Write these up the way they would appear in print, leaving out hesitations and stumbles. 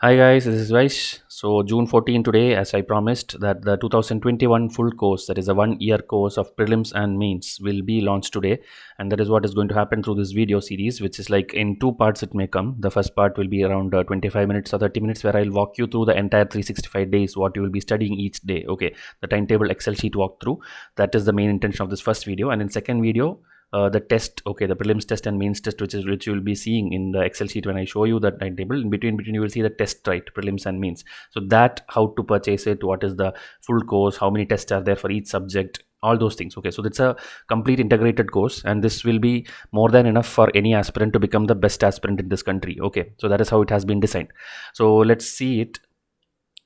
Hi guys, this is Vysh. So June 14 today, as I promised, that the 2021 full course, that is a 1 year course of prelims and mains, will be launched today, and that is what is going to happen through this video series, which is like in two parts. It may come. The first part will be around 25 minutes or 30 minutes, where I'll walk you through the entire 365 days, what you will be studying each day. Okay, the timetable Excel sheet walkthrough. That is the main intention of this first video, and in second video, the test, okay, the prelims test and mains test, which you will be seeing in the Excel sheet when I show you that timetable. In between you will see the test, right, prelims and mains. So that, how to purchase it, what is the full course, how many tests are there for each subject, all those things. Okay, so it's a complete integrated course, and this will be more than enough for any aspirant to become the best aspirant in this country. Okay, so that is how it has been designed. So let's see it.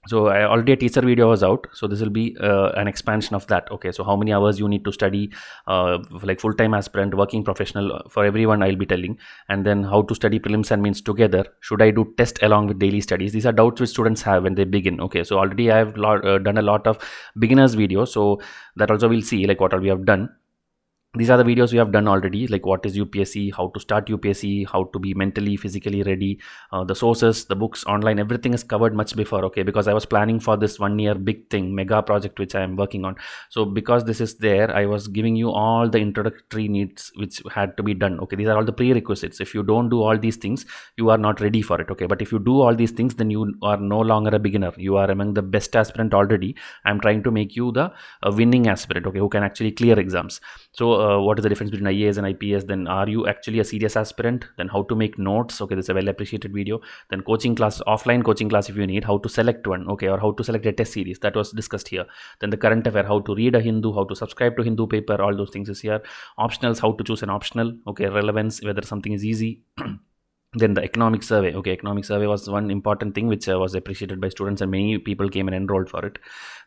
So already a teaser video was out, so this will be an expansion of that. Okay, so how many hours you need to study, like full-time aspirant, working professional, for everyone I'll be telling. And then how to study prelims and mains together. Should I do test along with daily studies? These are doubts which students have when they begin. Okay, so already I have done a lot of beginners videos, so that also we'll see like what all we have done. These are the videos we have done already, like what is UPSC, how to start UPSC, how to be mentally, physically ready, the sources, the books, online, everything is covered much before. Okay, because I was planning for this 1 year big thing, mega project which I am working on. So because this is there, I was giving you all the introductory needs which had to be done. Okay, these are all the prerequisites. If you don't do all these things, you are not ready for it. Okay, but if you do all these things, then you are no longer a beginner. You are among the best aspirant already. I'm trying to make you the winning aspirant, okay, who can actually clear exams. So what is the difference between IAS and IPS? Then are you actually a serious aspirant? Then how to make notes? Okay, this is a well appreciated video. Then coaching class, offline coaching class if you need, how to select one, okay, or how to select a test series, that was discussed here. Then the current affair, how to read a Hindu, how to subscribe to Hindu paper, all those things is here. Optionals, how to choose an optional, okay, relevance, whether something is easy. Then the economic survey, okay, economic survey was one important thing which was appreciated by students, and many people came and enrolled for it.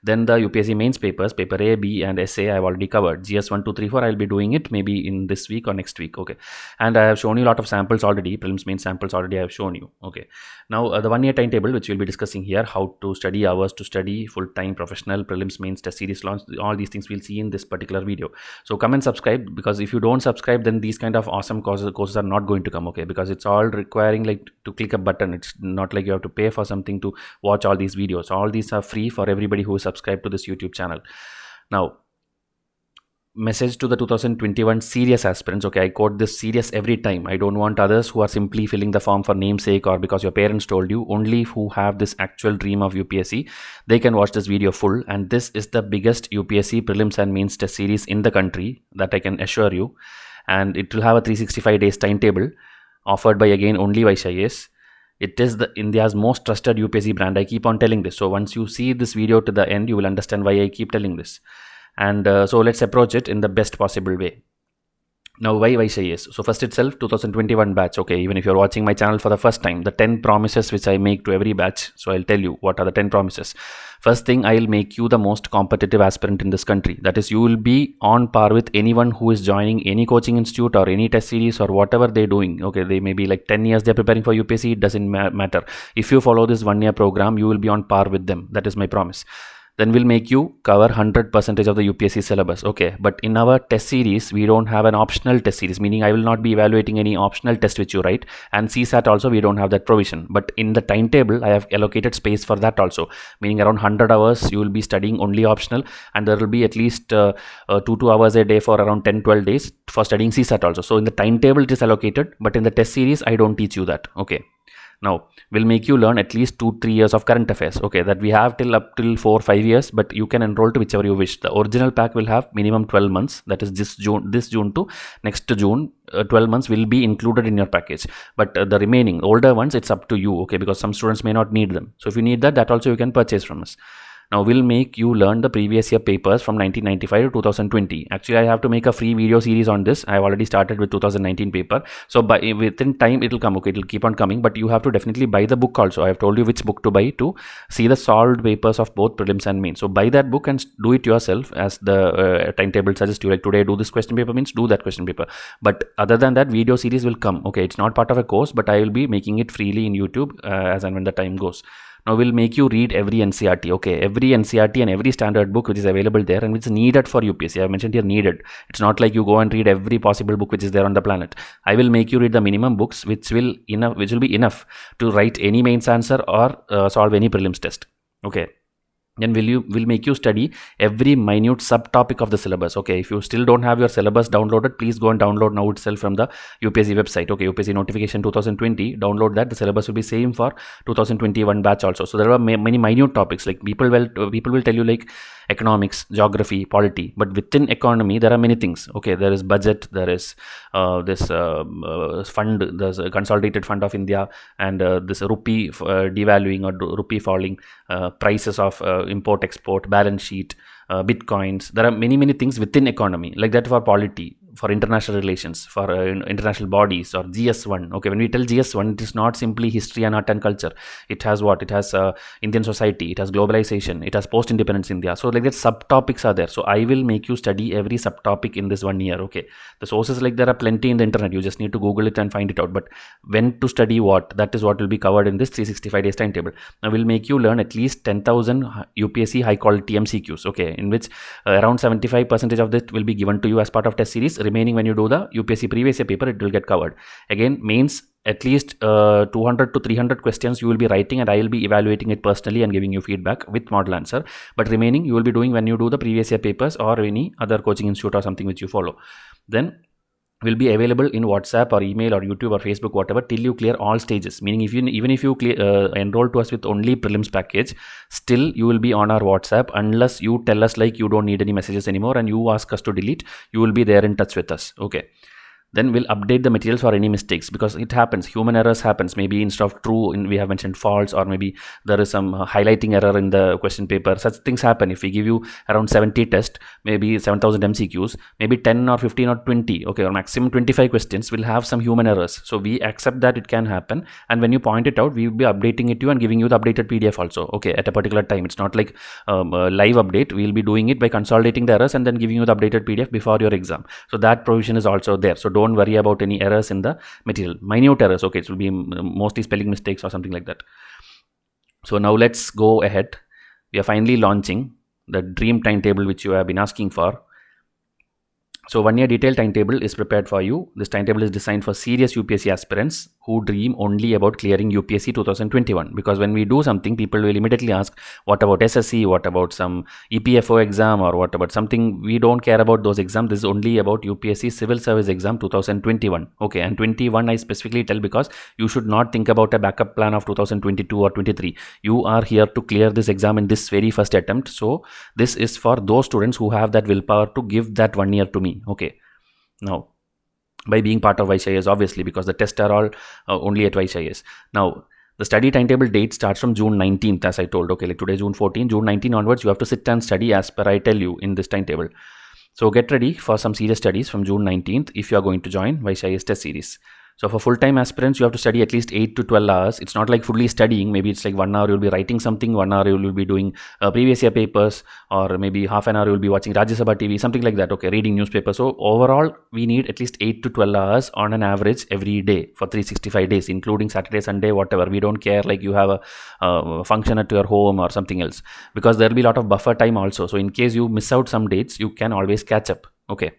Then the UPSC mains papers, paper A, B and essay I have already covered. GS 1, 2, 3, 4 I'll be doing it maybe in this week or next week. Okay, and I have shown you a lot of samples already, prelims main samples already I have shown you. Okay, now the 1 year timetable which we'll be discussing here, how to study, hours to study, full-time, professional, prelims, mains, test series launch, all these things we'll see in this particular video. So come and subscribe, because if you don't subscribe, then these kind of awesome courses are not going to come. Okay, because it's all requiring like to click a button. It's not like you have to pay for something to watch all these videos. All these are free for everybody who is subscribed to this YouTube channel. Now, message to the 2021 serious aspirants. Okay, I quote this serious every time. I don't want others who are simply filling the form for namesake or because your parents told you. Only who have this actual dream of UPSC, they can watch this video full. And this is the biggest UPSC prelims and mains test series in the country, that I can assure you. And it will have a 365 days timetable offered by again only Vysh IAS. It is the India's most trusted UPSC brand. I keep on telling this. So once you see this video to the end, you will understand why I keep telling this. And so let's approach it in the best possible way. Now, why Vysh IAS? So first itself, 2021 batch. Okay, even if you're watching my channel for the first time, the 10 promises which I make to every batch. So I'll tell you what are the 10 promises. First thing, I'll make you the most competitive aspirant in this country. That is, you will be on par with anyone who is joining any coaching institute or any test series or whatever they're doing. Okay, they may be like 10 years they're preparing for UPSC. It doesn't matter. If you follow this 1 year program, you will be on par with them. That is my promise. Then we'll make you cover 100% of the UPSC syllabus. Okay, but in our test series, we don't have an optional test series, meaning I will not be evaluating any optional test which you write. And CSAT also, we don't have that provision. But in the timetable, I have allocated space for that also, meaning around 100 hours, you will be studying only optional. And there will be at least 2 hours a day for around 10-12 days for studying CSAT also. So in the timetable, it is allocated, but in the test series, I don't teach you that. Okay. Now, we'll make you learn at least 2-3 years of current affairs. Okay, that we have up till 4-5 years, but you can enroll to whichever you wish. The original pack will have minimum 12 months. That is this June to next June. 12 months will be included in your package. But the remaining older ones, it's up to you. Okay, because some students may not need them. So if you need that, that also you can purchase from us. Now we'll make you learn the previous year papers from 1995 to 2020. Actually, I have to make a free video series on this. I have already started with 2019 paper. So within time it will come. Okay, it will keep on coming. But you have to definitely buy the book also. I have told you which book to buy to see the solved papers of both prelims and mains. So buy that book and do it yourself, as the timetable suggests you. Like today, do this question paper means do that question paper. But other than that, video series will come. Okay, it's not part of a course, but I will be making it freely in YouTube as and when the time goes. Now we'll make you read every NCERT, okay, every NCERT and every standard book which is available there and which is needed for UPSC. I mentioned here needed. It's not like you go and read every possible book which is there on the planet. I will make you read the minimum books which will be enough to write any mains answer or solve any prelims test. Okay. Then will make you study every minute subtopic of the syllabus. Okay, if you still don't have your syllabus downloaded, please go and download now itself from the UPSC website. Okay, UPSC notification 2020, download that. The syllabus will be same for 2021 batch also. So there are many minute topics, like people will tell you like economics, geography, polity, but within economy there are many things. Okay, there is budget, there is this fund, there's a consolidated fund of India, and this rupee devaluing or rupee falling, prices of import export, balance sheet, bitcoins. There are many things within economy like that for polity, for international relations, for international bodies, or GS1. Okay, when we tell GS1, it is not simply history and art and culture. It has what? It has Indian society, it has globalization, it has post-independence India. So like that subtopics are there. So I will make you study every subtopic in this 1 year. Okay, the sources, like there are plenty in the internet. You just need to Google it and find it out. But when to study what, that is what will be covered in this 365 days timetable. I will make you learn at least 10,000 UPSC high quality MCQs. Okay, in which around 75% of that will be given to you as part of test series. Remaining, when you do the UPSC previous year paper, it will get covered. Again, mains, at least 200 to 300 questions you will be writing, and I will be evaluating it personally and giving you feedback with model answer. But remaining you will be doing when you do the previous year papers or any other coaching institute or something which you follow. Then will be available in WhatsApp or email or YouTube or Facebook, whatever, till you clear all stages. Meaning, even if you enroll to us with only prelims package, still you will be on our WhatsApp unless you tell us like you don't need any messages anymore and you ask us to delete. You will be there in touch with us. Okay. Then we'll update the materials for any mistakes, because it happens, human errors happens. Maybe instead of true, we have mentioned false, or maybe there is some highlighting error in the question paper. Such things happen. If we give you around 70 tests, maybe 7,000 MCQs, maybe 10 or 15 or 20, okay, or maximum 25 questions will have some human errors. So we accept that it can happen, and when you point it out, we will be updating it to you and giving you the updated PDF also, okay, at a particular time. It's not like a live update. We'll be doing it by consolidating the errors and then giving you the updated PDF before your exam. So that provision is also there. So don't worry about any errors in the material. Minute errors, okay, it will be mostly spelling mistakes or something like that. So now let's go ahead. We are finally launching the dream timetable which you have been asking for. So 1 year detailed timetable is prepared for you. This timetable is designed for serious UPSC aspirants who dream only about clearing UPSC 2021. Because when we do something, people will immediately ask, what about SSC? What about some EPFO exam? Or what about something? We don't care about those exams. This is only about UPSC Civil Service Exam 2021. Okay, and 21 I specifically tell because you should not think about a backup plan of 2022 or 23. You are here to clear this exam in this very first attempt. So this is for those students who have that willpower to give that 1 year to me. Okay, now by being part of Vysh, obviously, because the tests are all only at Vysh. Now the study timetable date starts from June 19th, as I told. Okay, like today June 14, June 19 onwards, you have to sit and study as per I tell you in this timetable. So get ready for some serious studies from June 19th if you are going to join Vysh test series. So for full-time aspirants, you have to study at least 8 to 12 hours. It's not like fully studying. Maybe it's like 1 hour you'll be writing something, 1 hour you will be doing previous year papers, or maybe half an hour you'll be watching Rajya Sabha TV, something like that. Okay, reading newspaper. So overall, we need at least 8 to 12 hours on an average every day for 365 days, including Saturday, Sunday, whatever. We don't care like you have a function at your home or something else, because there will be a lot of buffer time also. So in case you miss out some dates, you can always catch up. Okay.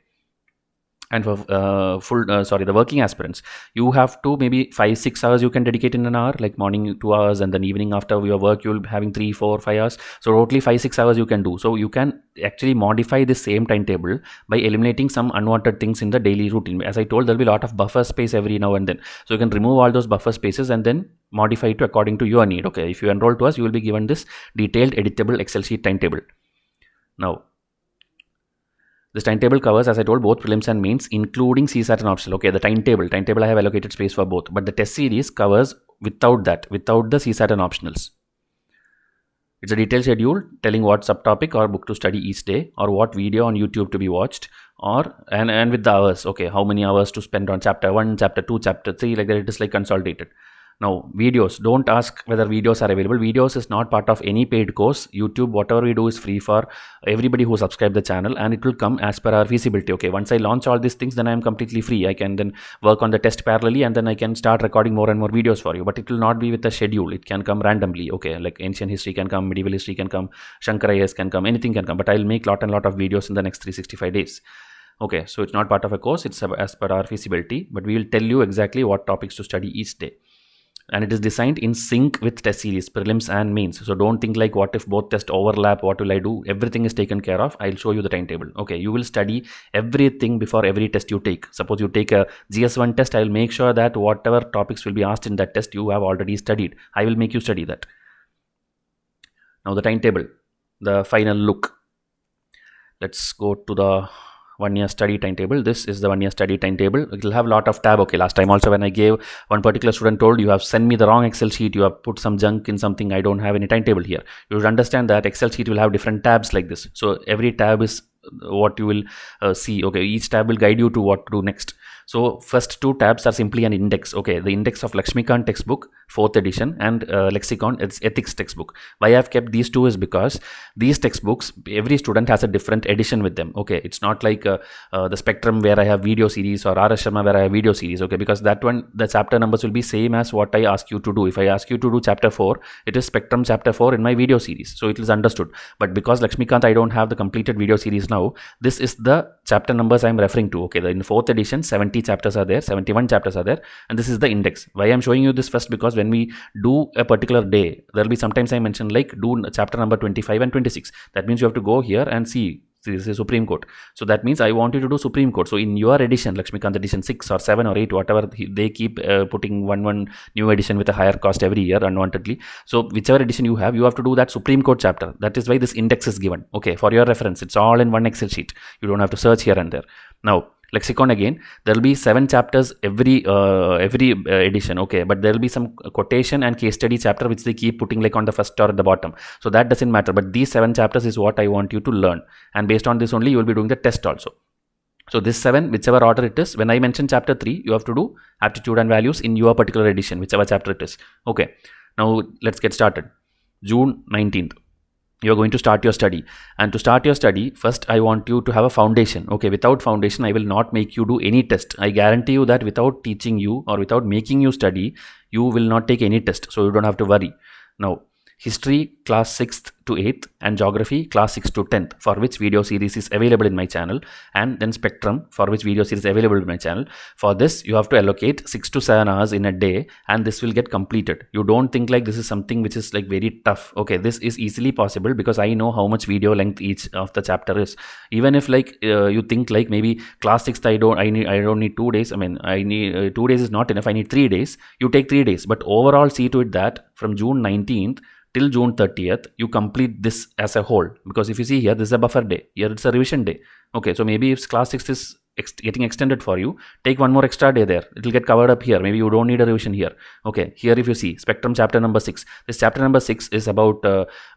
And for the working aspirants, you have to maybe 5-6 hours you can dedicate in an hour, like morning 2 hours, and then evening after your work you'll be having 3, 4, 5 hours. So totally 5-6 hours you can do. So you can actually modify this same timetable by eliminating some unwanted things in the daily routine. As I told, there'll be a lot of buffer space every now and then. So you can remove all those buffer spaces and then modify it according to your need. Okay, if you enroll to us, you will be given this detailed editable Excel sheet timetable. Now, this timetable covers, as I told, both prelims and mains, including CSAT and optional. Okay, the timetable I have allocated space for both, but the test series covers without the CSAT and optionals. It's a detailed schedule telling what subtopic or book to study each day, or what video on YouTube to be watched, or and with the hours. Okay, how many hours to spend on chapter 1, chapter 2, chapter 3, like that. It is like consolidated. Now, videos, don't ask whether videos are available. Videos is not part of any paid course. YouTube, whatever we do is free for everybody who subscribe the channel, and it will come as per our feasibility. Okay, once I launch all these things, then I am completely free. I can then work on the test parallelly, and then I can start recording more and more videos for you. But it will not be with a schedule. It can come randomly. Okay, like ancient history can come, medieval history can come, Shankara IAS can come, anything can come. But I'll make lot of videos in the next 365 days. Okay, so it's not part of a course. It's as per our feasibility. But we will tell you exactly what topics to study each day. And it is designed in sync with test series, prelims and mains. So don't think like, what if both tests overlap, what will I do? Everything is taken care of. I'll show you the timetable. Okay, you will study everything before every test you take. Suppose you take a GS1 test, I will make sure that whatever topics will be asked in that test, you have already studied. I will make you study that. Now the timetable, the final look. Let's go to the 1 year study timetable. This is the 1 year study timetable. It will have a lot of tab. Okay, last time also when I gave, one particular student told, you have sent me the wrong Excel sheet, you have put some junk in something, I don't have any timetable here. You should understand that Excel sheet will have different tabs like this. So every tab is what you will see. Okay, each tab will guide you to what to do next. So first two tabs are simply an index. Okay, the index of Lakshmikant textbook, 4th edition, and lexicon, it's ethics textbook. Why I have kept these two is because these textbooks, every student has a different edition with them. Okay, it's not like the Spectrum where I have video series, or RS Sharma where I have video series. Okay, because that one, the chapter numbers will be same as what I ask you to do. If I ask you to do chapter 4, it is Spectrum chapter 4 in my video series. So it is understood. But because Lakshmikant, I don't have the completed video series now, this is the chapter numbers I am referring to. Okay, in the 4th edition, 70 chapters are there, 71 chapters are there, and this is the index. Why I am showing you this first, because when we do a particular day, there will be sometimes I mention like do chapter number 25 and 26. That means you have to go here and see. This is Supreme Court. So that means I want you to do Supreme Court. So in your edition, Lakshmikant edition 6 or 7 or 8, whatever, they keep putting one new edition with a higher cost every year unwantedly. So whichever edition you have to do that Supreme Court chapter. That is why this index is given. Okay, for your reference, it's all in one Excel sheet. You don't have to search here and there. Now, lexicon, again, there will be 7 chapters every edition. Okay, but there will be some quotation and case study chapter which they keep putting like on the first or at the bottom. So that doesn't matter, but these 7 chapters is what I want you to learn, and based on this only you will be doing the test also. So this 7, whichever order it is, when I mention chapter 3, you have to do aptitude and values in your particular edition, whichever chapter it is. Okay, now let's get started. June 19th. You are going to start your study, and to start your study, first I want you to have a foundation. Okay, without foundation, I will not make you do any test. I guarantee you that without teaching you or without making you study, you will not take any test. So you don't have to worry. Now, history class 6th to 8th and geography class 6th to 10th, for which video series is available in my channel, and then spectrum, for which video series is available in my channel. For this, you have to allocate 6 to 7 hours in a day, and this will get completed. You don't think like this is something which is like very tough. Okay, this is easily possible because I know how much video length each of the chapter is. Even if like you think like maybe class 6th I don't need 2 days. I mean, I need 2 days is not enough. I need 3 days. You take 3 days, but overall see to it that from June 19th till June 30th, you complete this as a whole. Because if you see here, this is a buffer day. Here it's a revision day. Okay, so maybe if class 6 is getting extended for you, take one more extra day there. It will get covered up here. Maybe you don't need a revision here. Okay, here if you see Spectrum chapter number 6. This chapter number 6 is about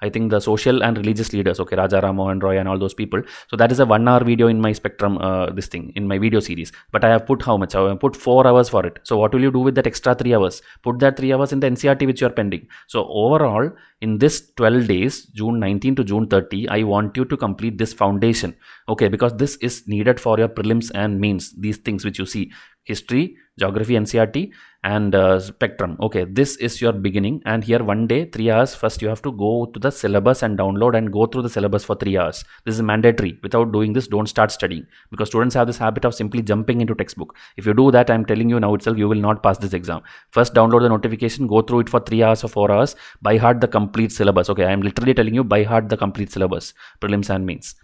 I think the social and religious leaders. Okay, Raja Ram Mohan Roy and all those people. So that is a 1 hour video in my Spectrum this thing in my video series. But I have put how much? I have put 4 hours for it. So what will you do with that extra 3 hours? Put that 3 hours in the NCERT which you are pending. So overall, in this 12 days, June 19 to June 30, I want you to complete this foundation. Okay, because this is needed for your prelims and mains. These things which you see, history, geography, NCERT, and spectrum. Okay, this is your beginning, and here 1 day 3 hours. First you have to go to the syllabus and download and go through the syllabus for 3 hours. This is mandatory. Without doing this, don't start studying, because students have this habit of simply jumping into textbook. If you do that, I'm telling you now itself, you will not pass this exam. First download the notification, go through it for 3 hours or 4 hours, by heart the complete syllabus. Okay, I'm literally telling you, by heart the complete syllabus, prelims and mains,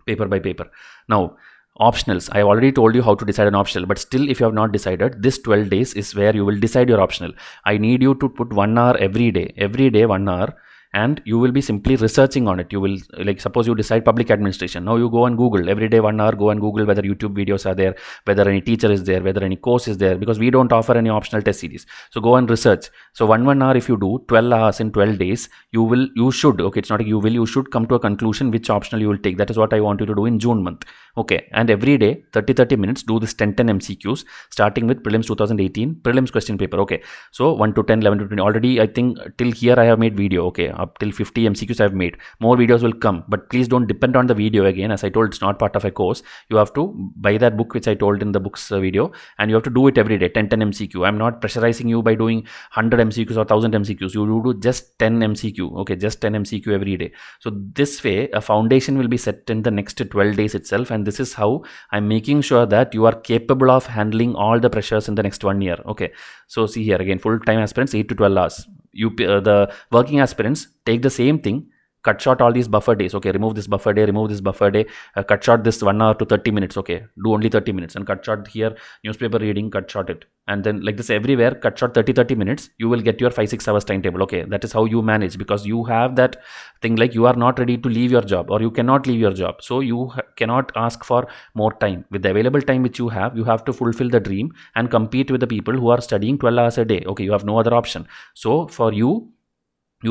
paper by paper. Now, optionals, I have already told you how to decide an optional, but still if you have not decided, this 12 days is where you will decide your optional. I need you to put 1 hour every day 1 hour, and you will be simply researching on it. You will, like, suppose you decide public administration. Now you go and Google every day 1 hour, go and Google whether YouTube videos are there, whether any teacher is there, whether any course is there, because we don't offer any optional test series. So go and research. So 1 hour if you do 12 hours in 12 days, you should, okay, it's not a you should come to a conclusion which optional you will take. That is what I want you to do in June month. Okay, and every day 30 minutes do this 10 MCQs starting with prelims 2018 prelims question paper. Okay, so 1 to 10, 11 to 20. Already I think till here I have made video. Okay, up till 50 MCQs I have made. More videos will come, but please don't depend on the video again. As I told, it's not part of a course. You have to buy that book which I told in the books video, and you have to do it every day, 10 MCQ. I'm not pressurizing you by doing 100 MCQs or 1000 MCQs. You do just 10 MCQ. Okay, just 10 MCQ every day. So this way a foundation will be set in the next 12 days itself, and this is how I'm making sure that you are capable of handling all the pressures in the next 1 year. Okay, so see here again, full-time aspirants 8 to 12 hours. The working aspirants take the same thing, cut short all these buffer days. Okay, remove this buffer day, remove this buffer day, cut short this 1 hour to 30 minutes. Okay, do only 30 minutes, and cut short here newspaper reading, cut short it, and then like this everywhere, cut short 30 minutes. You will get your 5-6 hours timetable. Okay, that is how you manage, because you have that thing like you are not ready to leave your job, or you cannot leave your job, so you cannot ask for more time. With the available time which you have to fulfill the dream and compete with the people who are studying 12 hours a day. Okay, you have no other option. So for you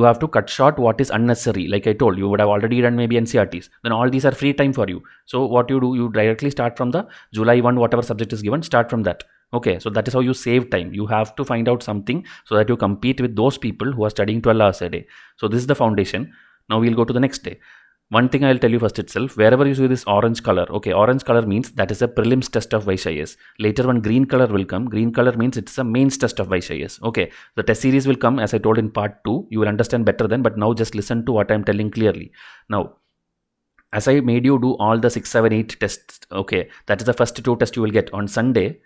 have to cut short what is unnecessary. Like I told, you would have already done maybe NCERTs, then all these are free time for you. So what you do, you directly start from the July 1, whatever subject is given, start from that. Okay, so that is how you save time. You have to find out something so that you compete with those people who are studying 12 hours a day. So this is the foundation. Now we'll go to the next day. One thing I'll tell you first itself, wherever you see this orange color, okay, orange color means that is a prelims test of Vysh IAS. Later one green color will come. Green color means it's a mains test of Vysh IAS. Okay, the test series will come as I told in part 2. You will understand better then, but now just listen to what I'm telling clearly. Now, as I made you do all the 6, 7, 8 tests, okay, that is the first 2 tests you will get on Sunday.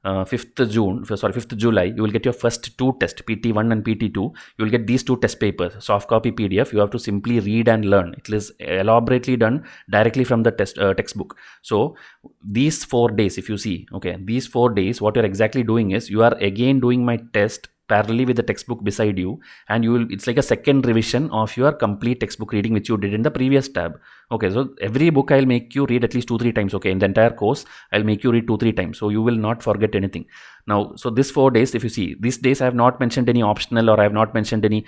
5th July, you will get your first 2 tests, PT1 and PT2. You will get these 2 test papers, soft copy PDF. You have to simply read and learn. It is elaborately done directly from the textbook. So these 4 days, if you see, okay, these 4 days, what you're exactly doing is you are again doing my test parallelly with the textbook beside you, and you will, it's like a second revision of your complete textbook reading which you did in the previous tab. Okay, so every book I'll make you read at least 2-3 times. Okay, in the entire course I'll make you read 2-3 times, so you will not forget anything. Now, so this 4 days, if you see, these days I have not mentioned any optional, or I have not mentioned any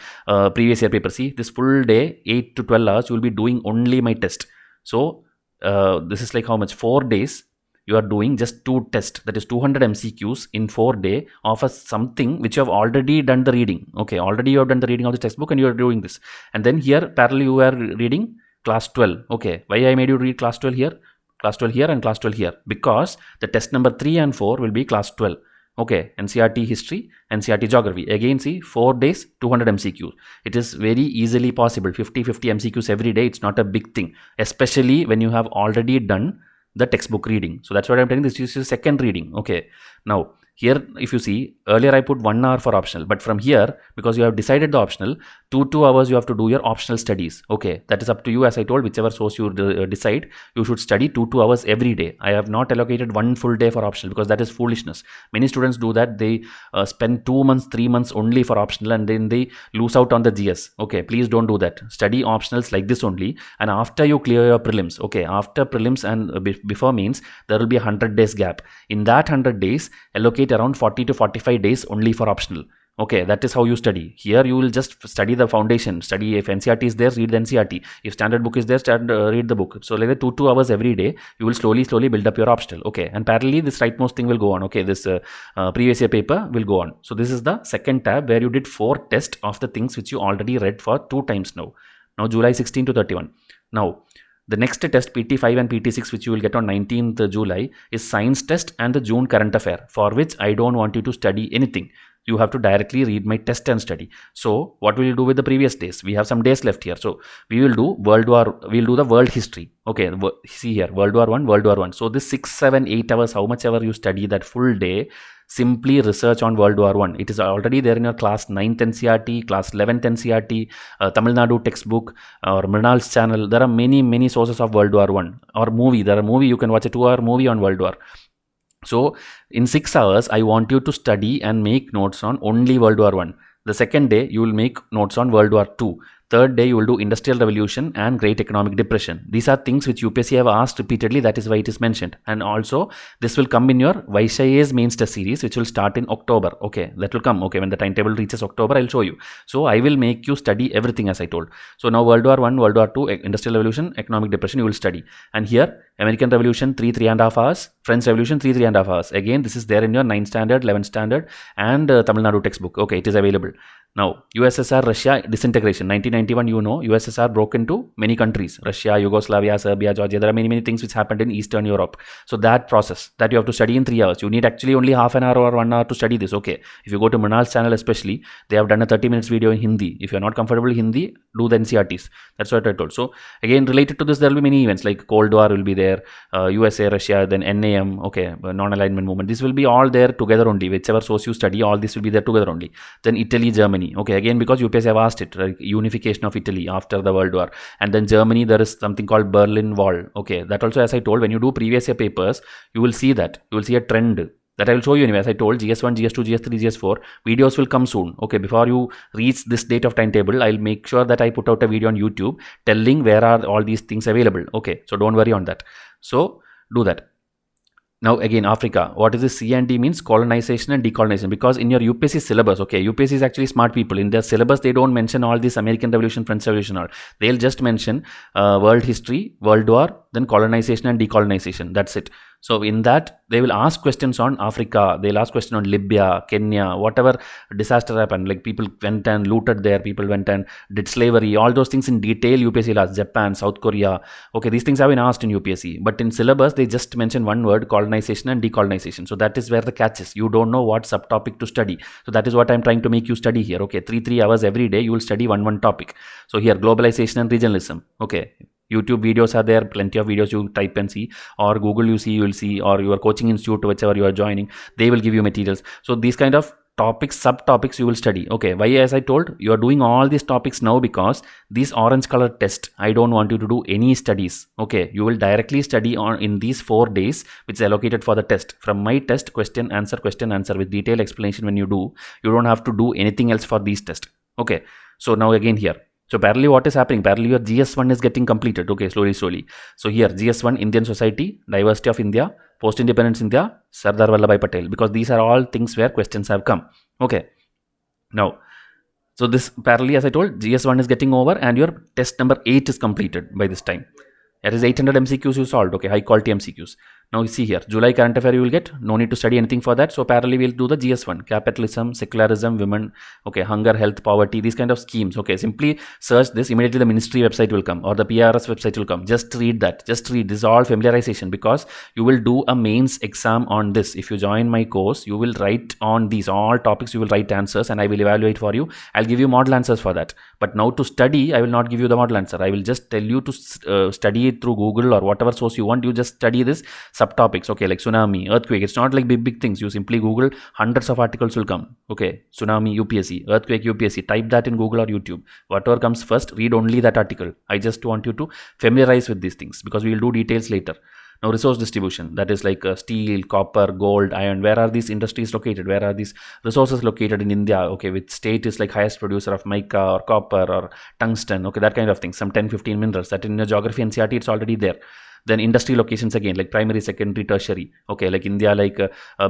previous year paper. See, this full day 8 to 12 hours you will be doing only my test. So this is like how much, 4 days you are doing just 2 tests, that is 200 MCQs in 4 days of something which you have already done the reading. Okay, already you have done the reading of the textbook and you are doing this, and then here parallel you are reading class 12. Okay, why I made you read class 12 here, class 12 here and class 12 here? Because the test number 3 and 4 will be class 12. Okay, NCERT history, NCERT geography. Again, see, 4 days, 200 MCQs. It is very easily possible. 50 MCQs every day. It's not a big thing, especially when you have already done the textbook reading. So that's what I'm telling. This is second reading. Okay, now here if you see, earlier I put 1 hour for optional, but from here, because you have decided the optional, 2 hours you have to do your optional studies. Okay, that is up to you. As I told, whichever source you decide, you should study 2 hours every day. I have not allocated 1 full day for optional because that is foolishness. Many students do that. They spend 2 months, 3 months only for optional, and then they lose out on the GS. Okay, please don't do that. Study optionals like this only, and after you clear your prelims, okay, after prelims and before means, there will be a 100 days gap. In that 100 days, allocate around 40 to 45 days only for optional. Okay, that is how you study. Here you will just study the foundation. Study, if NCERT is there, read the NCERT. If standard book is there, read the book. So like the 2 hours every day, you will slowly build up your optional. Okay, and parallelly this rightmost thing will go on. Okay, this previous year paper will go on. So this is the second tab where you did 4 tests of the things which you already read for 2 times now. Now July 16 to 31. Now the next test, PT5 and PT6, which you will get on 19th July, is science test and the June current affair, for which I don't want you to study anything. You have to directly read my test and study. So what will you do with the previous days? We have some days left here. So we will do we'll do the world history. Okay, see here, World War I. So this 6, 7, 8 hours, how much ever you study that full day, simply research on World War I. It is already there in your class 9th NCERT, class 11th NCERT, Tamil Nadu textbook, or Mrinal's channel. There are many sources of World War I. Or movie, there are movie, you can watch a 2-hour movie on World War. So in 6 hours, I want you to study and make notes on only World War I. The second day, you will make notes on World War II. Third day you will do Industrial Revolution and Great Economic Depression. These are things which UPSC have asked repeatedly, that is why it is mentioned. And also this will come in your Vysh mains test series, which will start in October. Okay, that will come. Okay, when the timetable reaches October, I'll show you. So I will make you study everything as I told. So now World War I, World War II, Industrial Revolution, Economic Depression you will study. And here American Revolution 3.5 hours, French Revolution 3.5 hours. Again, this is there in your 9th standard, 11th standard and Tamil Nadu textbook. Okay, it is available. Now, USSR, Russia disintegration. 1991, you know, USSR broke into many countries. Russia, Yugoslavia, Serbia, Georgia. There are many things which happened in Eastern Europe. So that process, that you have to study in 3 hours. You need actually only half an hour or 1 hour to study this. Okay. If you go to Mrinal's channel especially, they have done a 30 minutes video in Hindi. If you are not comfortable in Hindi, do the NCERTs. That's what I told. So again, related to this, there will be many events like Cold War will be there, USA, Russia, then NAM, okay, non-alignment movement. This will be all there together only. Whichever source you study, all this will be there together only. Then Italy, Germany. Okay, again, because UPSC have asked it, like unification of Italy after the World War. And then Germany, there is something called Berlin Wall. Okay, that also, as I told, when you do previous year papers, you will see that. You will see a trend. That I will show you anyway. As I told, GS1, GS2, GS3, GS4 videos will come soon. Okay, before you reach this date of timetable, I'll make sure that I put out a video on YouTube telling where are all these things available. Okay, so don't worry on that. So do that. Now again, Africa, what is this? C&D means colonization and decolonization, because in your UPSC syllabus, okay, UPSC is actually smart people. In their syllabus, they don't mention all this American Revolution, French Revolution, all. They'll just mention world history, World War, then colonization and decolonization. That's it. So in that, they will ask questions on Africa, they'll ask questions on Libya, Kenya, whatever disaster happened, like people went and looted there, people went and did slavery, all those things in detail UPSC will ask. Japan, South Korea, okay, these things have been asked in UPSC, but in syllabus, they just mention one word, colonization and decolonization. So that is where the catch is. You don't know what subtopic to study. So that is what I'm trying to make you study here. Okay, 3 hours every day, you will study one topic. So here, globalization and regionalism. Okay. YouTube videos are there, plenty of videos you type and see, or Google you see, you will see, or your coaching institute, whichever you are joining, they will give you materials. So these kind of topics, subtopics you will study. Okay, why? As I told, you are doing all these topics now because this orange color test, I don't want you to do any studies. Okay, you will directly study on in these 4 days which is allocated for the test. From my test, question answer with detailed explanation. When you do, you don't have to do anything else for these tests. Okay, so now again here. So parallelly, what is happening? Parallelly, your GS1 is getting completed. Okay, slowly. So here, GS1, Indian society, diversity of India, post-independence India, Sardar Vallabhbhai Patel, because these are all things where questions have come. Okay. Now, so this parallelly, as I told, GS1 is getting over and your test number 8 is completed by this time. That is 800 MCQs you solved. Okay, high quality MCQs. Now you see here, July current affair you will get, no need to study anything for that. So parallelly we'll do the GS1, capitalism, secularism, women, okay, hunger, health, poverty, these kind of schemes. Okay, simply search this, immediately the ministry website will come or the PRS website will come. Just read that, just read. This is all familiarization, because you will do a mains exam on this. If you join my course, you will write on these all topics, you will write answers and I will evaluate for you. I'll give you model answers for that. But now to study, I will not give you the model answer. I will just tell you to study it through Google or whatever source you want. You just study this subtopics, okay, like tsunami, earthquake. It's not like big things. You simply Google, hundreds of articles will come. Okay, tsunami, UPSC, earthquake, UPSC. Type that in Google or YouTube. Whatever comes first, read only that article. I just want you to familiarize with these things because we will do details later. Now, resource distribution, that is like steel, copper, gold, iron. Where are these industries located? Where are these resources located in India? Okay, which state is like highest producer of mica or copper or tungsten? Okay, that kind of thing. Some 10-15 minerals that in your geography NCERT it's already there. Then industry locations again, like primary, secondary, tertiary. Okay, like India, like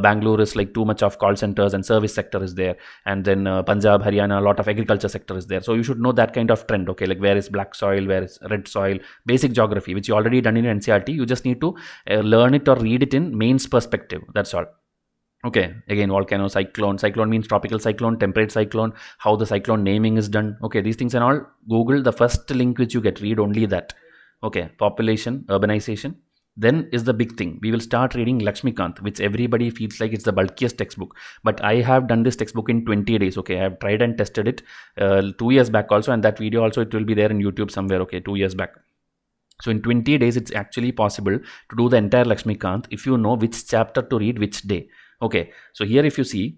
Bangalore is like too much of call centers and service sector is there. And then Punjab, Haryana, a lot of agriculture sector is there. So you should know that kind of trend. Okay, like where is black soil, where is red soil, basic geography, which you already done in NCERT. You just need to learn it or read it in mains perspective. That's all. Okay, again, volcano, cyclone. Cyclone means tropical cyclone, temperate cyclone, how the cyclone naming is done. Okay, these things and all. Google the first link which you get, read only that. Okay, population, urbanization. Then is the big thing. We will start reading Lakshmikant, which everybody feels like it's the bulkiest textbook. But I have done this textbook in 20 days. Okay, I have tried and tested it 2 years back also. And that video also, it will be there in YouTube somewhere. Okay, 2 years back. So in 20 days, it's actually possible to do the entire Lakshmikant if you know which chapter to read which day. Okay, so here if you see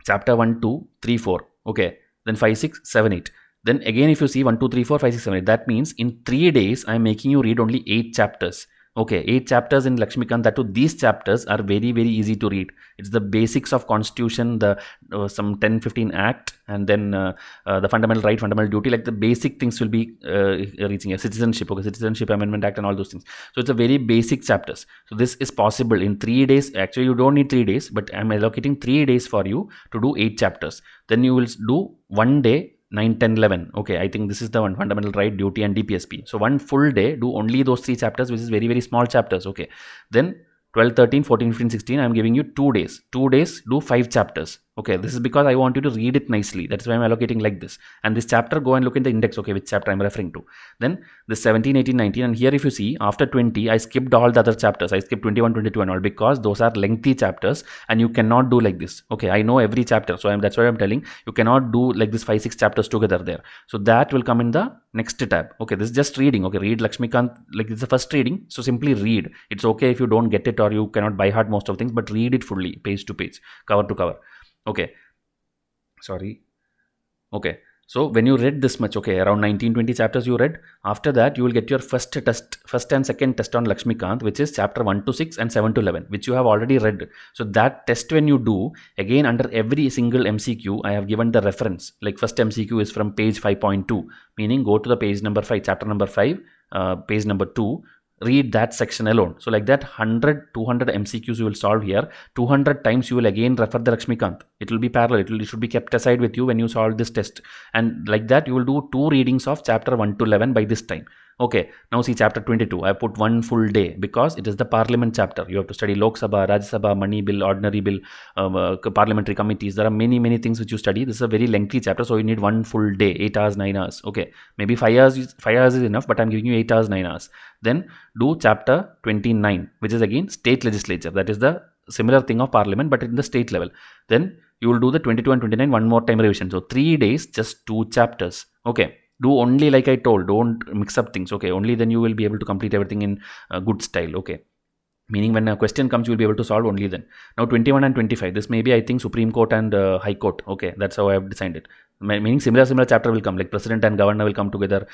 chapter 1, 2, 3, 4. Okay, then 5, 6, 7, 8. Then again, if you see 1, 2, 3, 4, 5, 6, 7, 8, that means in 3 days, I'm making you read only 8 chapters. Okay, 8 chapters in Lakshmikant. That too, these chapters are very, very easy to read. It's the basics of constitution, the some 10-15 act, and then the fundamental right, fundamental duty. Like the basic things will be reaching a citizenship. Okay, Citizenship Amendment Act and all those things. So it's a very basic chapters. So this is possible in 3 days. Actually, you don't need 3 days, but I'm allocating 3 days for you to do 8 chapters. Then you will do 1 day 9, 10, 11. Okay, I think this is the one, fundamental right, duty and DPSP. So one full day, do only those 3 chapters, which is very, very small chapters. Okay, then 12, 13, 14, 15, 16, I'm giving you 2 days. 2 days, do 5 chapters. Okay, this is because I want you to read it nicely. That's why I'm allocating like this. And this chapter, go and look in the index, okay, which chapter I'm referring to. Then this 17, 18, 19, and here if you see, after 20, I skipped all the other chapters. I skipped 21, 22 and all, because those are lengthy chapters and you cannot do like this. Okay, I know every chapter, so that's why I'm telling you cannot do like this 5, 6 chapters together there. So that will come in the next tab. Okay, this is just reading. Okay, read Lakshmikant, like it's the first reading, so simply read. It's okay if you don't get it or you cannot by heart most of things, but read it fully, page to page, cover to cover. Okay, sorry. Okay, so when you read this much, okay, around 19-20 chapters you read, after that you will get your first and second test on Lakshmikant, which is chapter 1 to 6 and 7 to 11, which you have already read. So that test, when you do, again under every single MCQ I have given the reference. Like first MCQ is from page 5.2, meaning go to the page number 5, chapter number 5, page number 2, read that section alone. So like that 100, 200 MCQs you will solve here. 200 times you will again refer the Lakshmikant. It will be parallel. It should be kept aside with you when you solve this test. And like that you will do 2 readings of chapter 1 to 11 by this time. Okay, now see chapter 22. I put 1 full day because it is the parliament chapter. You have to study Lok Sabha, Rajya Sabha, Money Bill, Ordinary Bill, parliamentary committees. There are many, many things which you study. This is a very lengthy chapter, so you need 1 full day, 8 hours, 9 hours. Okay, maybe 5 hours is enough, but I'm giving you 8 hours, 9 hours. Then do chapter 29, which is again state legislature. That is the similar thing of parliament, but in the state level. Then you will do the 22 and 29 one more time revision. So 3 days, just 2 chapters. Okay. Do only like I told, don't mix up things. Okay, only then you will be able to complete everything in good style. Okay, meaning when a question comes you will be able to solve only then. Now 21 and 25, this may be I think Supreme Court and High Court. Okay, that's how I have designed it. Meaning similar chapter will come, like president and governor will come together,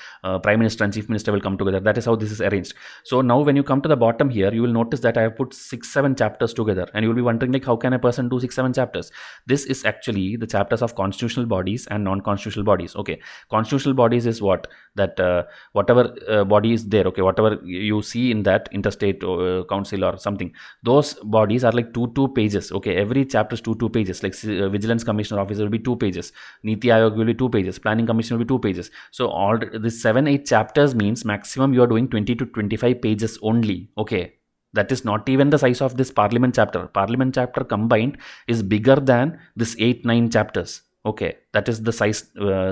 prime minister and chief minister will come together. That is how this is arranged. So now when you come to the bottom here, you will notice that I have put 6-7 chapters together, and you will be wondering like how can a person do 6-7 chapters? This is actually the chapters of constitutional bodies and non-constitutional bodies. Okay, constitutional bodies is what? That whatever body is there, okay, whatever you see in that interstate council or something, those bodies are like 2 pages. Okay, every chapter is 2 pages. Like vigilance commissioner office will be 2 pages, Niti Ayog will be 2 pages, planning commission will be 2 pages. So all this 7-8 chapters means maximum you are doing 20 to 25 pages only. Okay, that is not even the size of this parliament chapter. Parliament chapter combined is bigger than this 8-9 chapters. Okay, that is the size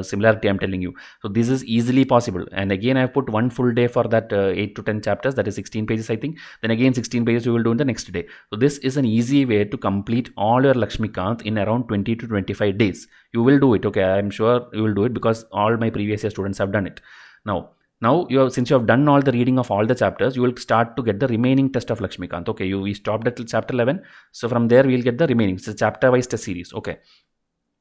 similarity I'm telling you. So this is easily possible. And again I have put 1 full day for that 8 to 10 chapters, that is 16 pages I think. Then again 16 pages you will do in the next day. So this is an easy way to complete all your Lakshmikant in around 20 to 25 days. You will do it. Okay, I'm sure you will do it because all my previous year students have done it. Now since you have done all the reading of all the chapters, you will start to get the remaining test of Lakshmikant. Okay, we stopped at chapter 11. So from there we will get the remaining. It's a chapter wise test series. Okay.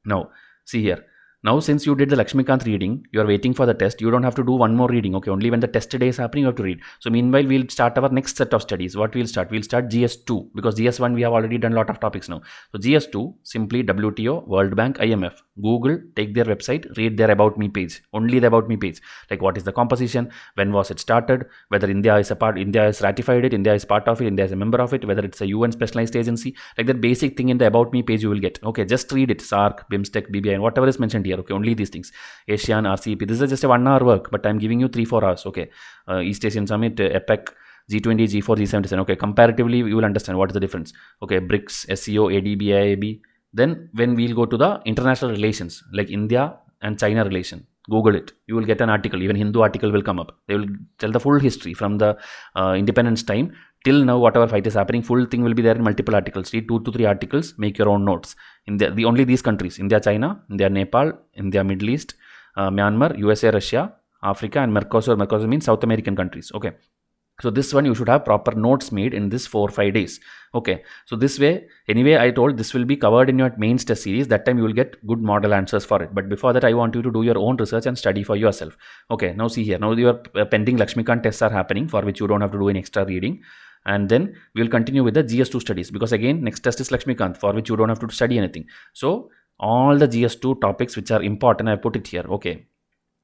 Now, see here. Now, since you did the Lakshmikant reading, you are waiting for the test. You don't have to do one more reading. Okay, only when the test day is happening, you have to read. So, meanwhile, we'll start our next set of studies. What we'll start? We'll start GS2 because GS1 we have already done a lot of topics now. So, GS2 simply WTO, World Bank, IMF. Google, take their website, read their About Me page. Only the About Me page. Like what is the composition? When was it started? Whether India is a part, India has ratified it, India is part of it, India is a member of it. Whether it's a UN specialized agency, like that basic thing in the About Me page you will get. Okay, just read it. SARC, BIMSTEC, BBI, and whatever is mentioned here. Okay, only these things. ASEAN, RCEP. This is just a 1 hour work, but I'm giving you 3-4 hours. Okay, East Asian Summit, APEC, G20, G4, G77. Okay, comparatively you will understand what is the difference. Okay, BRICS, SCO, ADB, IAB. Then when we'll go to the international relations like India and China relation, Google it. You will get an article. Even Hindu article will come up. They will tell the full history from the independence time till now. Whatever fight is happening, full thing will be there in multiple articles. Read 2 to 3 articles. Make your own notes. In the only these countries: India, China, India, Nepal, India, Middle East, Myanmar, USA, Russia, Africa, and Mercosur. Mercosur means South American countries. Okay. So this one you should have proper notes made in this 4-5 days. Okay, so this way, anyway, I told this will be covered in your mains test series. That time you will get good model answers for it. But before that, I want you to do your own research and study for yourself. Okay, now see here. Now your pending Lakshmikant tests are happening, for which you don't have to do any extra reading. And then we will continue with the GS2 studies, because again, next test is Lakshmikant, for which you don't have to study anything. So all the GS2 topics which are important, I put it here. Okay.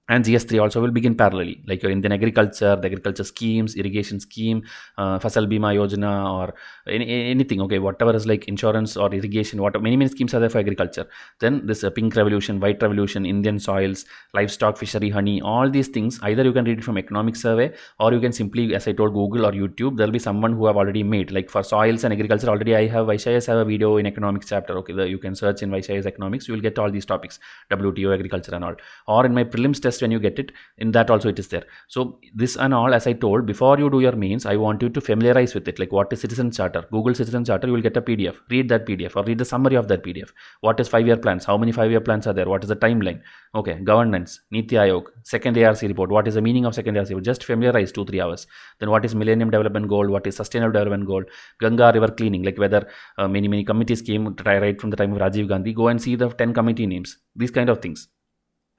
And GS3 also will begin parallelly, like your Indian agriculture, the agriculture schemes, irrigation scheme, Fasal Bima Yojana, or anything. Okay, whatever is like insurance or irrigation, many schemes are there for agriculture. Then this pink revolution, white revolution, Indian soils, livestock, fishery, honey, all these things. Either you can read it from economic survey, or you can simply, as I told, Google or YouTube. There will be someone who have already made, like for soils and agriculture. Already I have Vysh have a video in economics chapter. Okay, you can search in Vysh economics. You will get all these topics, WTO, agriculture, and all. Or in my prelims test, when you get it, in that also it is there. So this and all, as I told, before you do your mains, I want you to familiarize with it. Like what is citizen charter? Google citizen charter, you will get a PDF. Read that PDF or read the summary of that PDF. What is 5-year plans? How many 5-year plans are there? What is the timeline? Okay, governance, Niti Aayog, second ARC report. What is the meaning of second ARC report? Just familiarize 2-3 hours. Then what is Millennium Development Goal? What is Sustainable Development Goal? Ganga River cleaning, like whether many committees came right from the time of Rajiv Gandhi. Go and see the 10 committee names. These kind of things.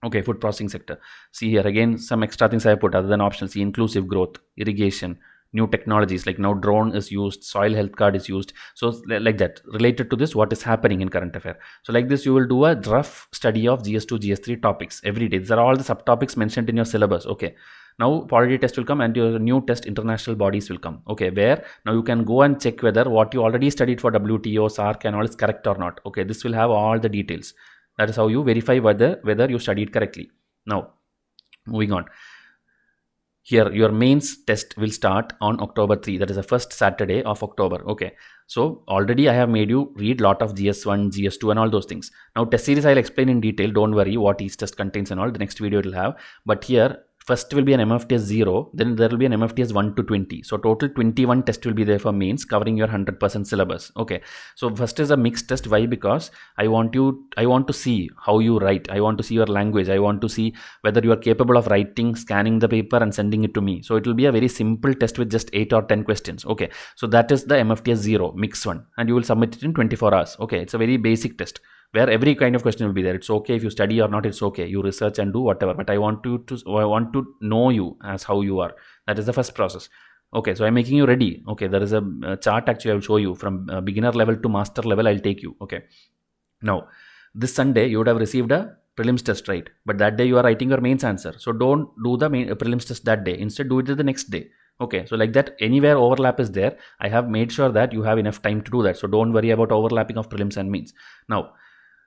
Okay, food processing sector. See here again, some extra things I have put other than optional. See, inclusive growth, irrigation, new technologies, like now drone is used, soil health card is used. So like that, related to this, what is happening in current affair. So like this, you will do a rough study of GS2, GS3 topics every day. These are all the subtopics mentioned in your syllabus. Okay. Now polity test will come and your new test international bodies will come. Okay, where now you can go and check whether what you already studied for WTO, SARC and all is correct or not. Okay, this will have all the details. That is how you verify whether you studied correctly. Now, moving on. Here, your mains test will start on October 3. That is the first Saturday of October. Okay. So, already I have made you read lot of GS1, GS2 and all those things. Now, test series I'll explain in detail. Don't worry what each test contains and all. The next video it will have. But here, first will be an MFTS 0, then there will be an MFTS 1 to 20. So total 21 tests will be there for mains, covering your 100% syllabus. Okay. So first is a mixed test. Why? Because I want to see how you write. I want to see your language. I want to see whether you are capable of writing, scanning the paper and sending it to me. So it will be a very simple test with just 8 or 10 questions. Okay. So that is the MFTS 0, mixed one. And you will submit it in 24 hours. Okay. It's a very basic test, where every kind of question will be there. It's okay if you study or not, it's okay. You research and do whatever. But I want to know you as how you are. That is the first process. Okay, so I'm making you ready. Okay, there is a chart actually I will show you from beginner level to master level. I'll take you. Okay. Now, this Sunday you would have received a prelims test, right? But that day you are writing your mains answer. So don't do the prelims test that day. Instead, do it the next day. Okay, so like that, anywhere overlap is there, I have made sure that you have enough time to do that. So don't worry about overlapping of prelims and mains. Now,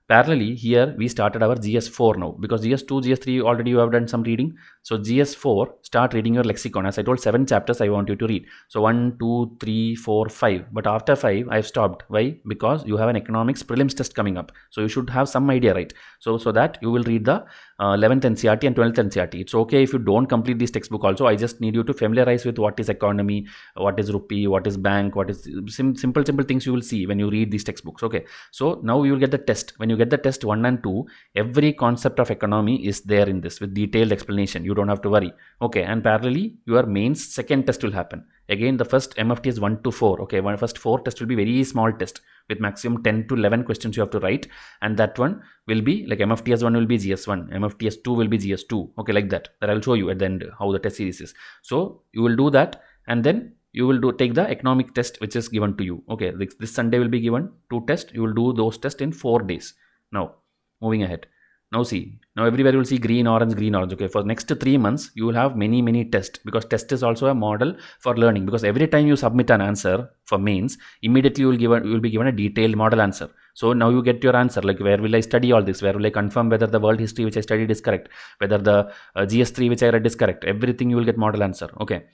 parallelly, here we started our GS4 now, because GS2, GS3 already you have done some reading. So GS4, start reading your lexicon. As I told, 7 chapters I want you to read. So 1, 2, 3, 4, 5. But after 5, I have stopped. Why? Because you have an economics prelims test coming up. So you should have some idea, right? So that you will read the 11th NCERT and 12th NCERT. It's okay if you don't complete this textbook also. I just need you to familiarize with what is economy, what is rupee, what is bank, what is simple things you will see when you read these textbooks. Okay. So now you will get the test. When you get the test 1 and 2, every concept of economy is there in this with detailed explanation. You don't have to worry. Okay. And parallelly, your mains second test will happen. Again, the first MFT is 1 to 4. Okay. First 4 test will be very small test with maximum 10 to 11 questions you have to write. And that one will be like MFTS 1 will be GS1. MFTS 2 will be GS2. Okay. Like that. That I'll show you at the end how the test series is. So you will do that. And then you will take the economic test which is given to you. Okay. This Sunday will be given 2 tests. You will do those tests in 4 days. Now, moving ahead. Now see, now everywhere you will see green, orange, green, orange. Okay, for next 3 months, you will have many tests, because test is also a model for learning. Because every time you submit an answer for mains, immediately you will be given a detailed model answer. So now you get your answer, like where will I study all this? Where will I confirm whether the world history which I studied is correct? Whether the GS3 which I read is correct? Everything you will get model answer. Okay.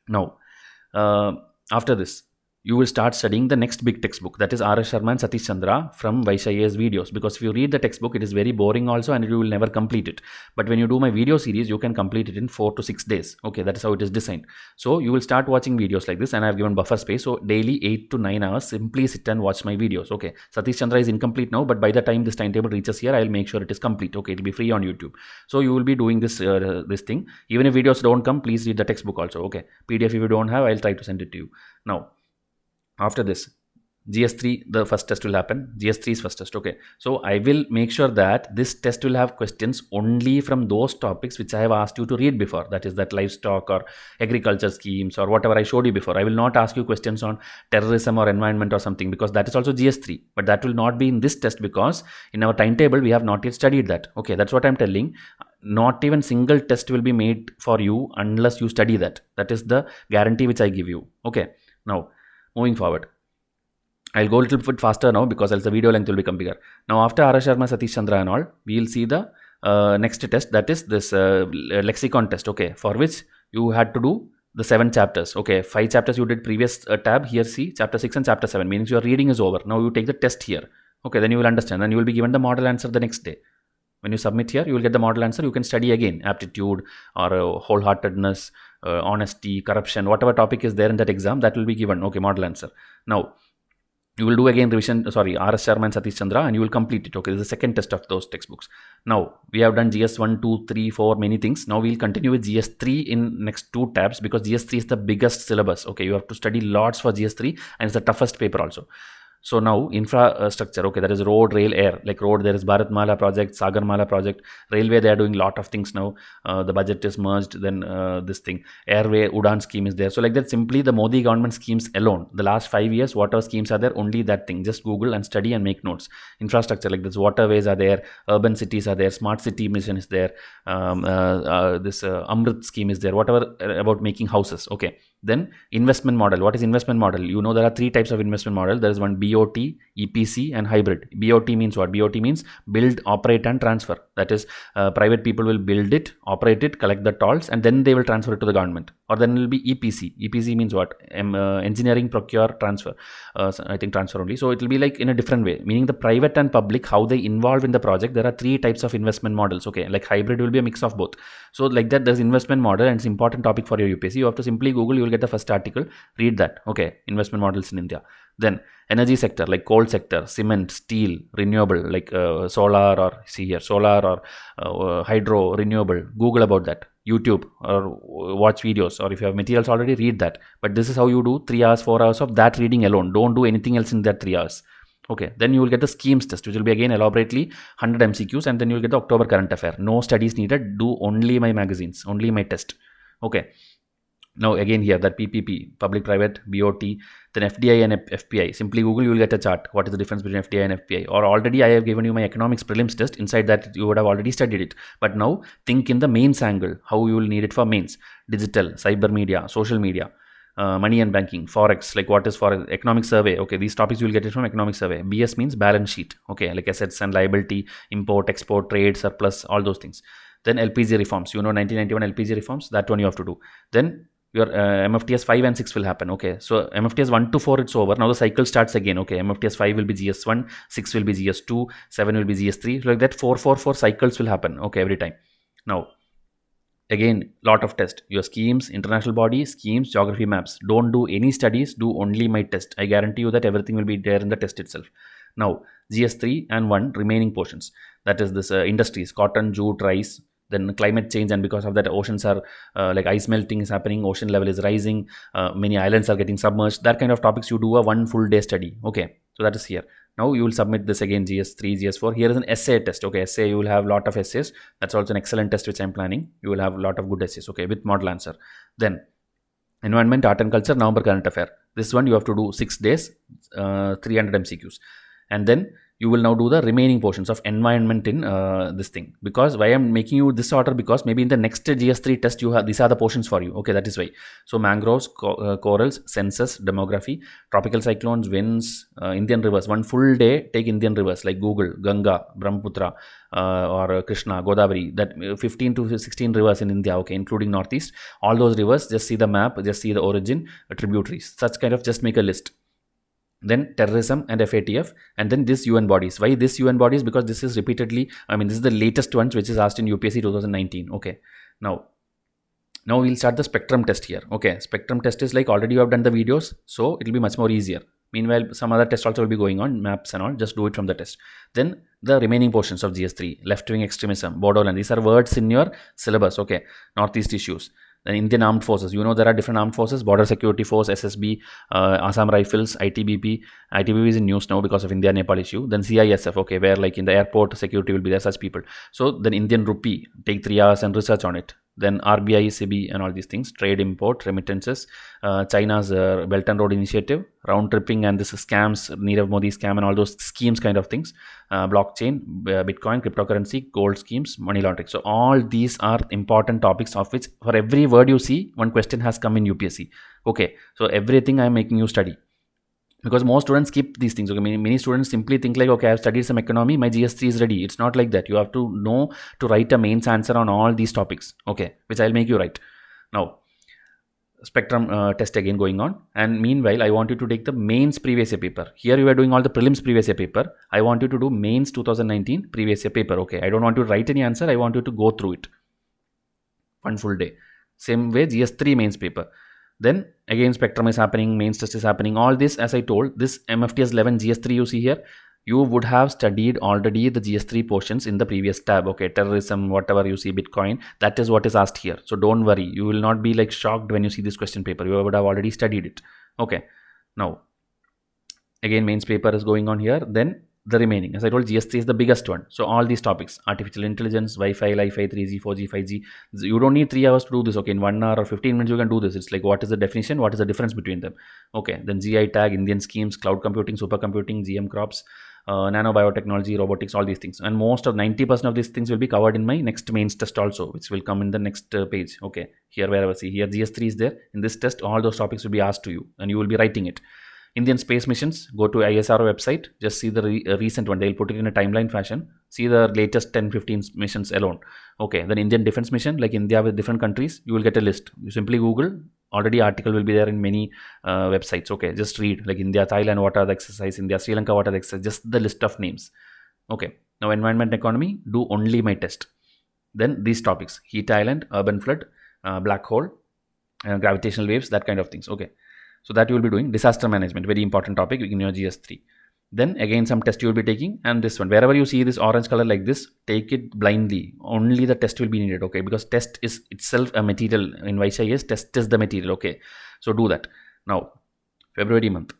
Now, after this, you will start studying the next big textbook, that is R.S. Sharma and Satish Chandra from Vysh IAS videos, because if you read the textbook, it is very boring also and you will never complete it. But when you do my video series, you can complete it in 4 to 6 days. Okay, that is how it is designed. So you will start watching videos like this, and I have given buffer space. So daily 8 to 9 hours, simply sit and watch my videos. Okay, Satish Chandra is incomplete now, but by the time this timetable reaches here, I will make sure it is complete. Okay, it will be free on YouTube. So you will be doing this this thing. Even if videos don't come, please read the textbook also. Okay, PDF if you don't have, I'll try to send it to you. Now, after this, GS3, the first test will happen. GS3 is first test. Okay, so I will make sure that this test will have questions only from those topics which I have asked you to read before, that is that livestock or agriculture schemes or whatever I showed you before. I will not ask you questions on terrorism or environment or something, because that is also GS3, but that will not be in this test because in our timetable we have not yet studied that. Okay, that's what I'm telling. Not even single test will be made for you unless you study that. That is the guarantee which I give you. Okay, now moving forward, I'll go a little bit faster now because else the video length will become bigger. Now, after R.S. Sharma, Satish Chandra and all, we will see the next test, that is this lexicon test. Okay, for which you had to do the 7 chapters. Okay, 5 chapters you did previous tab. Here see chapter 6 and chapter 7, meaning your reading is over. Now you take the test here. Okay, then you will understand and you will be given the model answer the next day. When you submit here, you will get the model answer. You can study again, aptitude or wholeheartedness, honesty, corruption, whatever topic is there in that exam, that will be given. Okay, model answer. Now, you will do again revision, R.S. Sharma and Satish Chandra, and you will complete it. Okay, this is the second test of those textbooks. Now, we have done GS 1, 2, 3, 4, many things. Now, we will continue with GS 3 in next 2 tabs because GS 3 is the biggest syllabus. Okay, you have to study lots for GS 3 and it's the toughest paper also. So now infrastructure, okay, that is road, rail, air. Like road, there is Bharatmala project, Sagarmala project. Railway, they are doing lot of things now. The budget is merged. Then this thing, airway, Udan scheme is there. So like that, simply the Modi government schemes alone. The last 5 years, whatever schemes are there, only that thing. Just Google and study and make notes. Infrastructure, like this, waterways are there, urban cities are there, smart city mission is there. This Amrit scheme is there. Whatever about making houses. Okay. Then investment model. What is investment model? You know there are 3 types of investment model. There is one BOT, EPC and hybrid. BOT means what? BOT means build, operate and transfer. That is private people will build it, operate it, collect the tolls and then they will transfer it to the government. Or then it will be EPC. EPC means what? Engineering, procure, transfer. I think transfer only. So it will be like in a different way. Meaning the private and public, how they involve in the project. There are 3 types of investment models. Okay, like hybrid will be a mix of both. So like that, there's investment model and it's important topic for your UPSC. You have to simply Google, you will get the first article, read that. Okay, investment models in India. Then energy sector, like coal sector, cement, steel, renewable, like solar or see here, solar or hydro, renewable. Google about that. YouTube or watch videos, or if you have materials already, read that. But this is how you do 3 hours, 4 hours of that reading alone. Don't do anything else in that 3 hours. Okay, then you will get the schemes test, which will be again elaborately 100 MCQs, and then you will get the October current affair. No studies needed. Do only my magazines, only my test. Okay. Now again here, that PPP, public private, BOT, then FDI and FPI. Simply Google, you will get a chart. What is the difference between FDI and FPI? Or already I have given you my economics prelims test. Inside that you would have already studied it. But now think in the mains angle, how you will need it for mains. Digital, cyber media, social media. Money and banking, forex, like what is forex, economic survey. Okay, these topics you will get it from economic survey. BS means balance sheet. Okay, like assets and liability, import, export, trade, surplus, all those things. Then LPG reforms, you know, 1991 LPG reforms, that one you have to do. Then your MFTS 5 and 6 will happen. Okay, so MFTS 1 to 4 it's over. Now the cycle starts again. Okay, MFTS 5 will be GS1, 6 will be GS2, 7 will be GS3. So like that 4 cycles will happen. Okay, every time. Now again, lot of tests. Your schemes, international body, schemes, geography maps. Don't do any studies, do only my test. I guarantee you that everything will be there in the test itself. Now, GS3 and 1 remaining portions. That is this industries, cotton, jute, rice, then climate change, and because of that oceans are like ice melting is happening, ocean level is rising, many islands are getting submerged. That kind of topics you do a 1 full day study. Okay, so that is here. Now you will submit this again, GS3, GS4. Here is an essay test. Okay, essay, you will have a lot of essays. That's also an excellent test which I'm planning. You will have a lot of good essays, okay, with model answer. Then environment, art and culture, November current affair. This one you have to do 6 days, 300 MCQs. And then you will now do the remaining portions of environment in this thing. Because why I'm making you this order, because maybe in the next GS3 test you have, these are the portions for you. Okay, that is why. So mangroves, corals, census, demography, tropical cyclones, winds, Indian rivers. One full day take Indian rivers like Google, Ganga, Brahmaputra, or Krishna, Godavari. That 15 to 16 rivers in India. Okay, including Northeast. All those rivers, just see the map, just see the origin, tributaries. Such kind of, just make a list. Then terrorism and FATF, and then this UN bodies. Why this UN bodies? Because this is repeatedly, I mean, this is the latest ones which is asked in UPSC 2019. Okay, now we'll start the spectrum test here. Okay, spectrum test is like already you have done the videos, so it will be much more easier. Meanwhile, some other tests also will be going on, maps and all. Just do it from the test. Then the remaining portions of GS3, left-wing extremism, Bodoland. These are words in your syllabus. Okay, Northeast issues. Then Indian Armed Forces, you know there are different armed forces, Border Security Force, SSB, Assam Rifles, ITBP. ITBP is in news now because of India-Nepal issue. Then CISF, okay, where like in the airport security will be there, such people. So then Indian Rupee, take 3 hours and research on it. Then RBI, SEBI and all these things, trade, import, remittances, China's Belt and Road Initiative, round tripping and this scams, Nirav Modi scam and all those schemes kind of things, blockchain, Bitcoin, cryptocurrency, gold schemes, money laundering. So all these are important topics of which for every word you see, one question has come in UPSC. Okay, so everything I am making you study. Because most students skip these things. Okay, many students simply think like, okay, I have studied some economy, my GS3 is ready. It's not like that. You have to know to write a mains answer on all these topics. Okay, which I'll make you write. Now, spectrum test again going on. And meanwhile, I want you to take the mains previous year paper. Here you are doing all the prelims previous year paper. I want you to do mains 2019 previous year paper. Okay, I don't want you to write any answer. I want you to go through it. One full day. Same way GS3 mains paper. Then again spectrum is happening, mains test is happening. All this, as I told, this MFTS 11 GS3 you see here, you would have studied already the GS3 portions in the previous tab. Okay, terrorism, whatever you see, Bitcoin, that is what is asked here. So don't worry, you will not be like shocked when you see this question paper. You would have already studied it. Okay, now again mains paper is going on here. Then the remaining, as I told, GS3 is the biggest one. So all these topics, artificial intelligence, Wi-Fi, Li-Fi, 3G, 4G, 5G, you don't need 3 hours to do this. Okay, in 1 hour or 15 minutes you can do this. It's like, what is the definition, what is the difference between them? Okay, then GI tag, Indian schemes, cloud computing, supercomputing, GM crops, nanobiotechnology, robotics, all these things. And most of 90% of these things will be covered in my next mains test also, which will come in the next page. Okay, here wherever, see here GS3 is there. In this test, all those topics will be asked to you and you will be writing it. Indian space missions, go to ISRO website, just see the recent one. They'll put it in a timeline fashion. See the latest 10-15 missions alone. Okay, then Indian defense mission, like India with different countries, you will get a list. You simply Google, already article will be there in many websites. Okay, just read like India, Thailand, what are the exercise, India, Sri Lanka, what are the exercise, just the list of names. Okay, now environment economy, do only my test. Then these topics, heat island, urban flood, black hole, gravitational waves, that kind of things. Okay. So that you will be doing. Disaster management, very important topic in your GS3. Then again some test you will be taking, and this one, wherever you see this orange color like this, take it blindly. Only the test will be needed. Okay, because test is itself a material. In Vysh, test is the material. Okay, so do that. Now February month,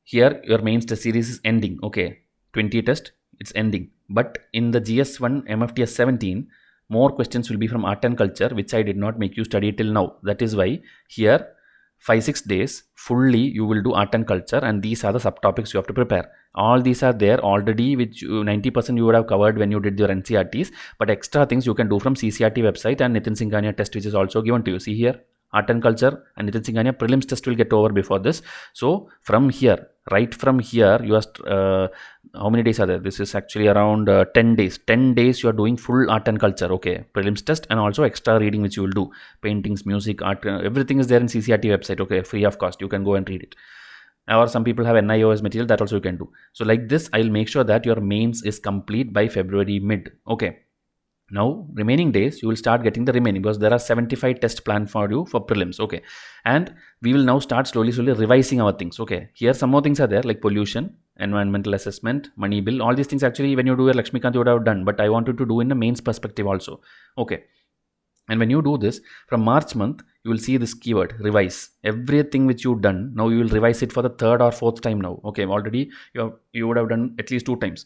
here your mains test series is ending. Okay, 20 test, it's ending. But in the GS1 MFTS 17, more questions will be from art and culture, which I did not make you study till now. That is why here 5-6 days fully you will do art and culture, and these are the subtopics you have to prepare. All these are there already, which 90% you would have covered when you did your NCERTs, but extra things you can do from CCRT website and Nitin Singhania test, which is also given to you. See here, art and culture and Nitin Singhania prelims test will get over before this. So from here, right from here, you are how many days are there? This is actually around 10 days. 10 days you are doing full art and culture. Okay, prelims test and also extra reading which you will do. Paintings, music, art, everything is there in CCRT website. Okay, free of cost. You can go and read it. Or some people have NIOS material, that also you can do. So like this, I'll make sure that your mains is complete by February mid. Okay. Now remaining days you will start getting the remaining, because there are 75 tests planned for you for prelims. Okay, and we will now start slowly revising our things. Okay, here some more things are there like pollution, environmental assessment, money bill, all these things actually when you do your Lakshmikant you would have done, but I wanted to do in the mains perspective also. Okay, and when you do this from March month, you will see this keyword revise. Everything which you've done, now you will revise it for the 3rd or 4th time now. Okay, already you would have done at least 2 times.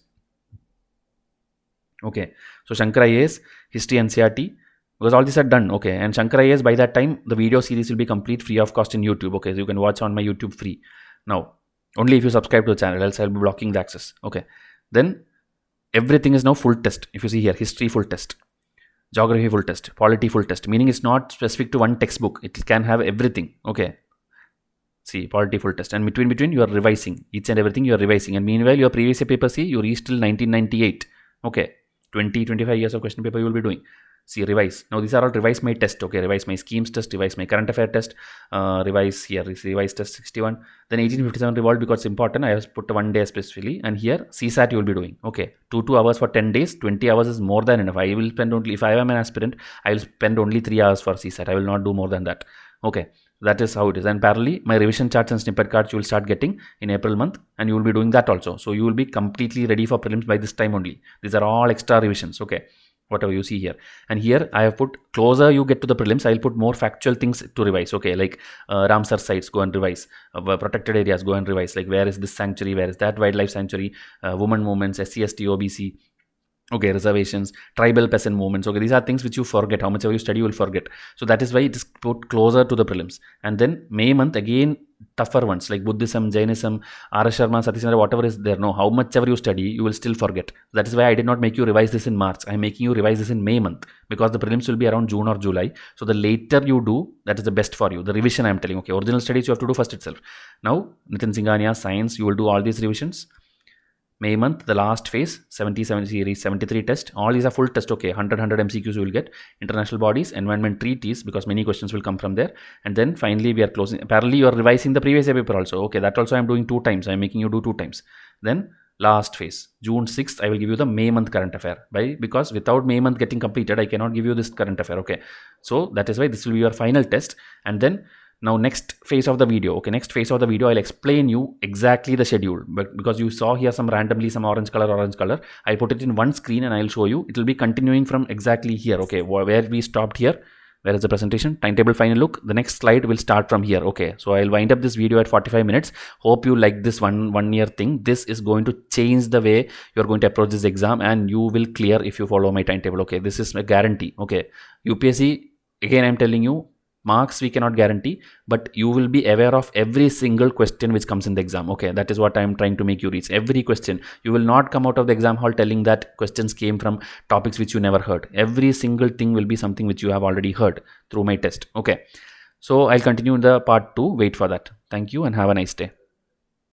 Okay, so Shankar IAS, history NCERT, because all these are done. Okay, and Shankar IAS, by that time the video series will be complete free of cost in YouTube. Okay, so you can watch on my YouTube free. Now only if you subscribe to the channel, else I'll be blocking the access. Okay, Then everything is now full test. If you see here, history full test, geography full test, polity full test, meaning it's not specific to one textbook. It can have everything. Okay. See, polity full test, and between you are revising each and everything. You are revising, and meanwhile your previous year paper, see, you reached till 1998. Okay, 20-25 years of question paper you will be doing. See, revise. Now these are all revise my test. Okay, revise my schemes test, revise my current affair test, revise here, revise test 61. Then 1857 revolved, because it's important. I have put 1 day specifically, and here CSAT you will be doing. Okay, 2 hours for 10 days. 20 hours is more than enough. I will spend only, if I am an aspirant, I will spend only 3 hours for CSAT. I will not do more than that. Okay, that is how it is. And parallelly, my revision charts and snippet cards you will start getting in April month, and you will be doing that also. So you will be completely ready for prelims by this time only. These are all extra revisions. Okay, whatever you see here. And here I have put, closer you get to the prelims, I will put more factual things to revise. Okay, like Ramsar sites, go and revise. Protected areas, go and revise. Like where is this sanctuary, where is that wildlife sanctuary, women movements, SC, ST, OBC. Okay, reservations, tribal peasant movements. Okay, these are things which you forget. How much ever you study, you will forget. So that is why it is put closer to the prelims. And then May month, again, tougher ones like Buddhism, Jainism, R.S. Sharma, Satish, Chandra, whatever is there. No, how much ever you study, you will still forget. That is why I did not make you revise this in March. I am making you revise this in May month, because the prelims will be around June or July. So the later you do, that is the best for you. The revision I am telling. Okay, original studies you have to do first itself. Now, Nitin Singhania, science, you will do all these revisions. May month, the last phase, 77 series, 73 test. All these are full test. Okay, 100 MCQs you will get. International bodies, environment treaties, because many questions will come from there. And then finally we are closing. Apparently you are revising the previous year paper also. Okay, that also I am doing 2 times. I am making you do 2 times. Then last phase, June 6th, I will give you the May month current affair. Why? Because without May month getting completed, I cannot give you this current affair. Okay, so that is why this will be your final test. And then now next phase of the video, okay, next phase of the video, I'll explain you exactly the schedule. But because you saw here some randomly some orange color, I put it in one screen and I'll show you. It will be continuing from exactly here. Okay, where we stopped here. Where is the presentation? Timetable final look. The next slide will start from here. Okay, so I'll wind up this video at 45 minutes. Hope you like this one year thing. This is going to change the way you're going to approach this exam, and you will clear if you follow my timetable. Okay, this is a guarantee. Okay, UPSC, again I'm telling you, marks we cannot guarantee, but you will be aware of every single question which comes in the exam. Okay, that is what I am trying to make you reach. Every question. You will not come out of the exam hall telling that questions came from topics which you never heard. Every single thing will be something which you have already heard through my test. Okay, so I'll continue in the part 2. Wait for that. Thank you and have a nice day.